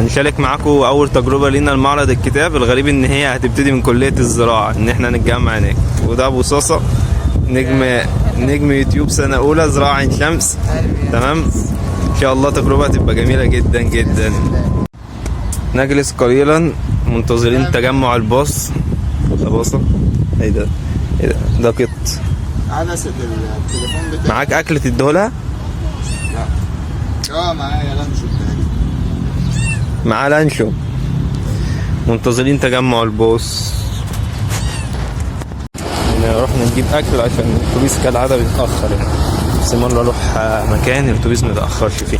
هنشارك معاكم اول تجربه لينا لمعرض الكتاب. الغريب ان هي هتبتدي من كليه الزراعه، ان احنا نتجمع هناك. وده ابو صاصه نجم يوتيوب سنه اولى زراعه عين شمس. تمام، ان شاء الله تجربه تبقى جميله جدا جدا. نجلس قليلا منتظرين تجمع الباص. باصه ايه ده؟ ده قط. عدسة التليفون بتاعي. معاك اكل تديهولها؟ لا معايا لانشو بتاعي. معاه لانشو. منتظرين تجمع الباص. رحنا نجيب اكل عشان الاتوبيس كالعاده بيتاخر يعني. بس مرة اروح مكان الاتوبيس متاخرش فيه.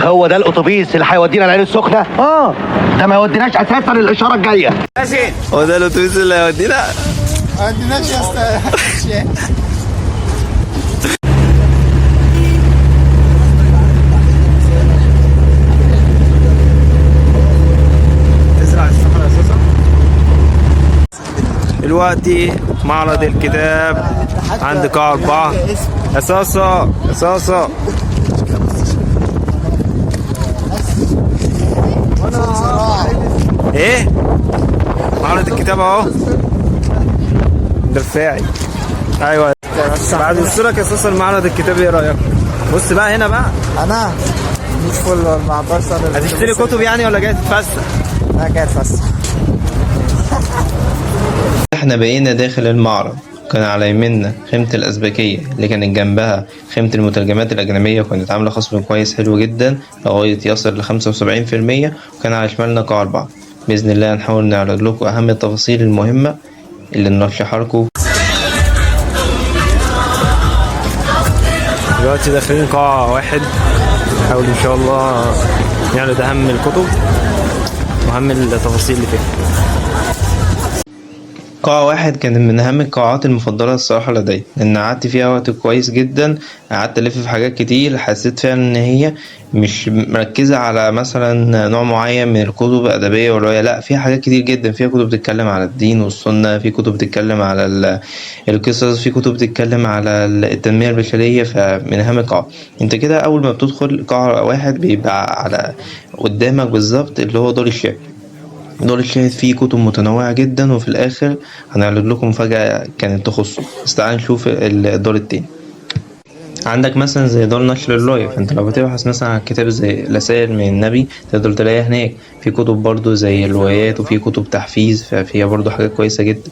هو ده الاتوبيس اللي هيودينا العين السخنه؟ ده ما يوديناش اساسا الاشاره الجايه. هو ده الاتوبيس اللي هيودينا؟ ما وديناش يا اسطى. دلوقتي معرض الكتاب عند قاع 4. يا صاصة يا صاصة. ايه معرض الكتاب اهو. ده رفاعي. ايوه بعد وصولك يا صاصة لمعرض الكتاب ايه رايك؟ بص بقى هنا بقى. انا مش فل 14. هتشتري كتب يعني ولا جاي تتفسح؟ لا جاي اتفسح. احنا بقينا داخل المعرض. كان على يمنا خيمة الأزبكية اللي كانت جنبها خيمة المترجمات الأجنبية، وكانت عاملة خصم كويس حلو جدا لغاية يصل ل75%. وكان على شمالنا قاع 4. بإذن الله هنحاول نعرض لكم أهم التفاصيل المهمة اللي نرشحها لكم. دلوقتي داخلين قاع 1. نحاول إن شاء الله نعرض أهم الكتب وأهم التفاصيل اللي فيها. قاعة 1 كانت من أهم القاعات المفضلة الصراحة لدي، لأن قعدت فيها وقت كويس جدا. قعدت ألف في حاجات كتير. حسيت فعلا إن هي مش مركزة على مثلا نوع معين من الكتب أدبية ورواية، لأ فيها حاجات كتير جدا. فيها كتب بتتكلم على الدين والسنة، في كتب بتتكلم على القصص، في كتب بتتكلم على التنمية البشرية. فمن أهم القاعات. انت كده أول ما بتدخل قاعة 1 بيبقى على قدامك بالظبط اللي هو دار الشعر. دار الشاهد فيه كتب متنوعة جدا، وفي الآخر هنعرض لكم مفاجأة كانت تخصه. بس تعال نشوف الدار التاني. عندك مثلا زي دار نشر الراية، فانت لو بتبحث مثلا عن كتاب زي رسائل من النبي تقدر تلاقيها هناك. في كتب برضو زي الروايات، وفي كتب تحفيز، ففيها برضو حاجات كويسة جدا.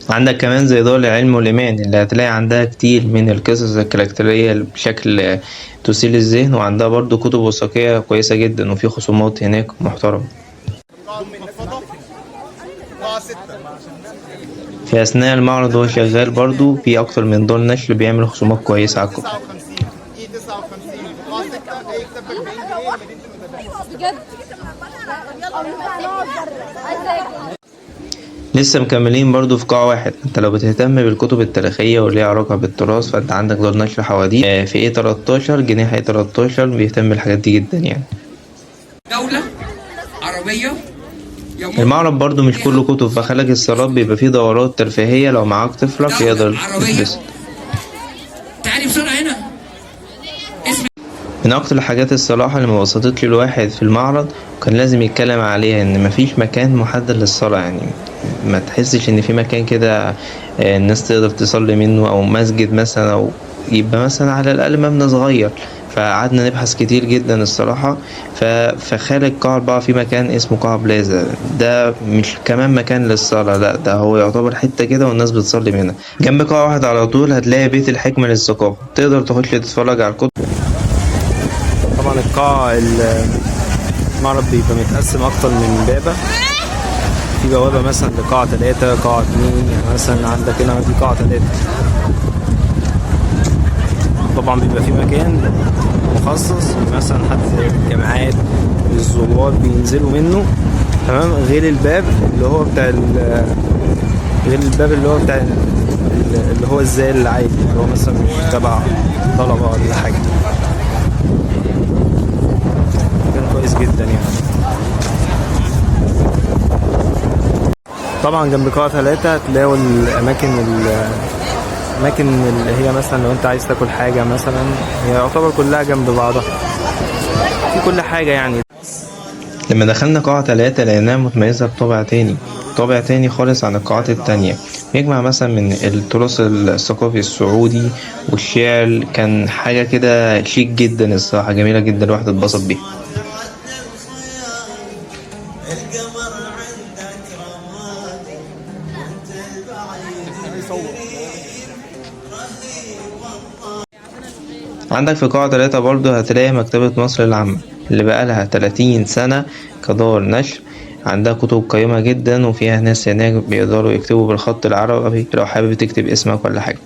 عندك كمان زي دار العلم والإيمان اللي هتلاقي عندها كتير من القصص الكاركترية بشكل تثير الذهن، وعندها برضو كتب وثائقية كويسة جدا، وفي خصومات هناك محترمة. في أثناء المعرض وهو شغال برضو في أكتر من دار نشر بيعمل خصومات كويسة على الكتب. لسه مكملين برضو في قاع 1. انت لو بتهتم بالكتب التاريخية واللي ليها علاقة بالتراث فانت عندك دار نشر حواديت في A13 جنيه. A13 بيهتم بالحاجات دي جدا يعني. دولة عربية. المعرض برضو مش كله كتب، فخلك السراب بيبقى فيه دورات ترفيهية لو معاك طفلك يقدر يتبسط. تعالي بسرعة هنا. من أكتر الحاجات الصراحة اللي ما بسطتش الواحد في المعرض كان لازم يتكلم عليها إن مفيش مكان محدد للصلاة. يعني ما تحسش إن في مكان كده الناس تقدر تصلي منه، أو مسجد مثلا، أو يبقى مثلا على الأقل مبنى صغير. فقعدنا نبحث كتير جدا الصراحة. فخارج قاع 4 في مكان اسمه قاع بلازا. ده مش كمان مكان للصلاة، لا ده هو يعتبر حتة كده والناس بتصلي منها. جنب قاع 1 على طول هتلاقي بيت الحكمة للثقافة، تقدر تخش تتفرج على الكتب. طبعا المعرض بيبقى متقسم أكتر من بابة. في بوابة مثلا لقاع 3 قاع 2. يعني مثلا عندك هنا في قاع 3. طبعا بيبقى في مكان مخصص مثلا حتى الجامعات الزوار بينزلوا منه. تمام، غير الباب اللي هو بتاع اللي هو الزي العادي اللي هو مثلا مش تبع طلبة ولا حاجة. كان كويس جدا يعني. طبعا جنب قاع 3 هتلاقوا الأماكن اللي هي مثلا لو انت عايز تاكل حاجة مثلا، هي يعتبر كلها جنب بعضها. في كل حاجة يعني. لما دخلنا قاعة 3 لقيناها متميزة بطابع تاني، طابع تاني خالص عن القاعات التانية، يجمع مثلا من التراث الثقافي السعودي والشعر. كان حاجة كده شيك جدا الصراحة، جميلة جدا، الواحد اتبسط بيها. عندك في قاعة 3 برضه هتلاقي مكتبة مصر العامة اللي بقالها 30 سنة كدار نشر. عندها كتب قيمة جدا، وفيها ناس هناك بيقدروا يكتبوا بالخط العربي لو حابب تكتب اسمك ولا حاجة.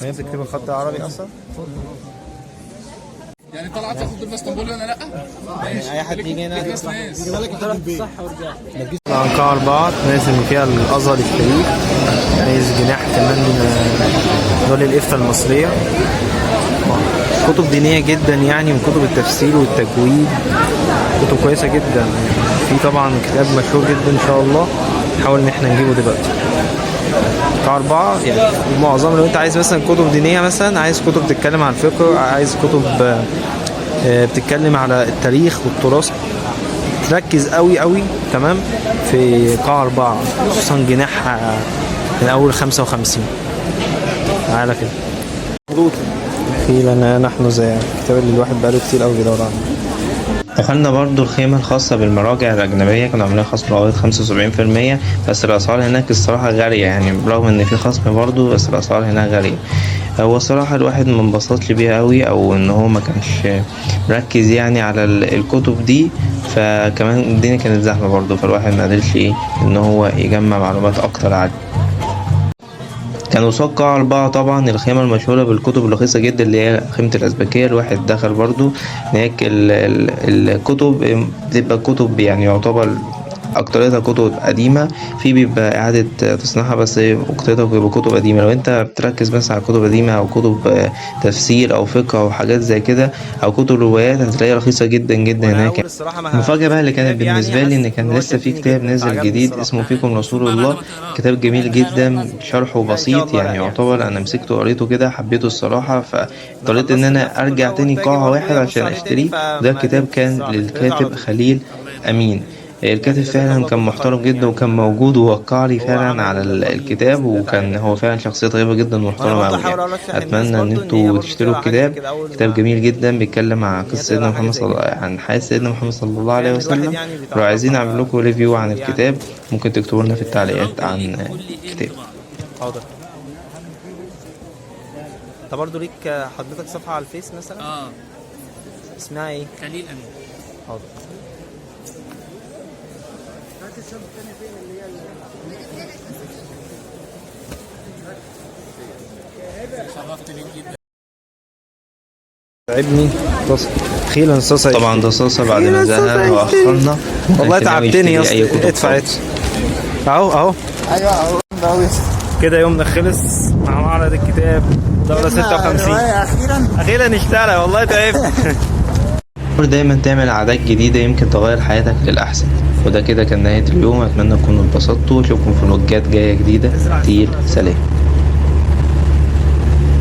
هي بتكتب الخط العربي اصلا؟ يعني طلعت تاخد دول اسطنبول ولا لا؟ اي حد يجي هنا ناس عن قاعة 4 تميز إن فيها الأزهر الشريف، تميز جناح كمان دول الإفتاء المصرية، كتب دينية جدا يعني، وكتب التفسير والتجويد كتب كويسة جدا. في طبعا كتاب مشهور جدا إن شاء الله نحاول إن احنا نجيبه دلوقتي. قاعة 4 يعني معظم لو أنت عايز مثلا كتب دينية، مثلا عايز كتب بتتكلم عن الفقه، عايز كتب بتتكلم على التاريخ والتراث، تركز قوي قوي تمام في قاعة 4، خصوصا جناحها من أول 55. تعالى كده في لنا نحن زي الكتاب اللي الواحد بقاله كتير قوي بيدور عنه. دخلنا برضو الخيمة الخاصة بالمراجع الأجنبية، كانوا عاملين خصم لغاية 75%، بس الأسعار هناك الصراحة غالية يعني، برغم إن في خصم برضو بس الأسعار هناك غالية. هو الصراحة الواحد منبسطش بيها قوي، أو إن هو ما كانش مركز يعني على الكتب دي، فكمان الدنيا كانت زحمة برضو، فالواحد ما قدرش إن هو يجمع معلومات أكتر عنها. كان قصاد قاعة 4 طبعا الخيمة المشهورة بالكتب الرخيصة جدا اللي هي خيمة الأزبكية. الواحد دخل برضو هناك الكتب بتبقى كتب يعني يعتبر أكتريتها كتب قديمة، في بيبقى إعادة تصنيعها بس أكتريتها بيبقى كتب قديمة. لو أنت بتركز بس على كتب قديمة أو كتب تفسير أو فقه أو حاجات زي كده أو كتب روايات هتلاقيها رخيصة جدا جدا هناك. المفاجأة بقى اللي كانت بالنسبة لي إن كان لسه في كتاب نازل جديد اسمه فيكم رسول الله، كتاب جميل جدا، شرحه بسيط يعني، يعتبر أنا مسكته قريته كده حبيته الصراحة، فاضطريت إن أنا أرجع تاني قاعة واحد عشان أشتريه. ده الكتاب كان للكاتب خليل أمين. الكاتب فعلا كان محترم جدا، وكان موجود ووقع لي فعلا على الكتاب، وكان هو فعلا شخصية طيبة جدا ومحترمة أوي يعني. أتمنى إن انتوا تشتروا الكتاب، كتاب جميل جدا بيتكلم عن قصة سيدنا محمد عن حياة سيدنا محمد صلى الله عليه وسلم. لو عايزين أعمل لكم ريفيو عن الكتاب ممكن تكتبوا لنا في التعليقات عن الكتاب. حاضر. انت برضه ليك حضرتك صفحة على الفيس مثلا؟ اسمها ايه؟ خليل أمين. حاضر. تعبني اخيرا صاصة. طبعا ده صاصة بعد ما زهق واخرنا. والله تعبتني يا اسطى. ادفع اهو ايوه اهو كده يومنا خلص مع معرض الكتاب دورة 56. اخيرا اشترى، والله تعبت. دايما تعمل عادات جديدة يمكن تغير حياتك للأحسن. وده كده كان نهاية اليوم، أتمنى تكونوا اتبسطتوا. أشوفكم في فلوجات جاية جديدة كتير. سلام.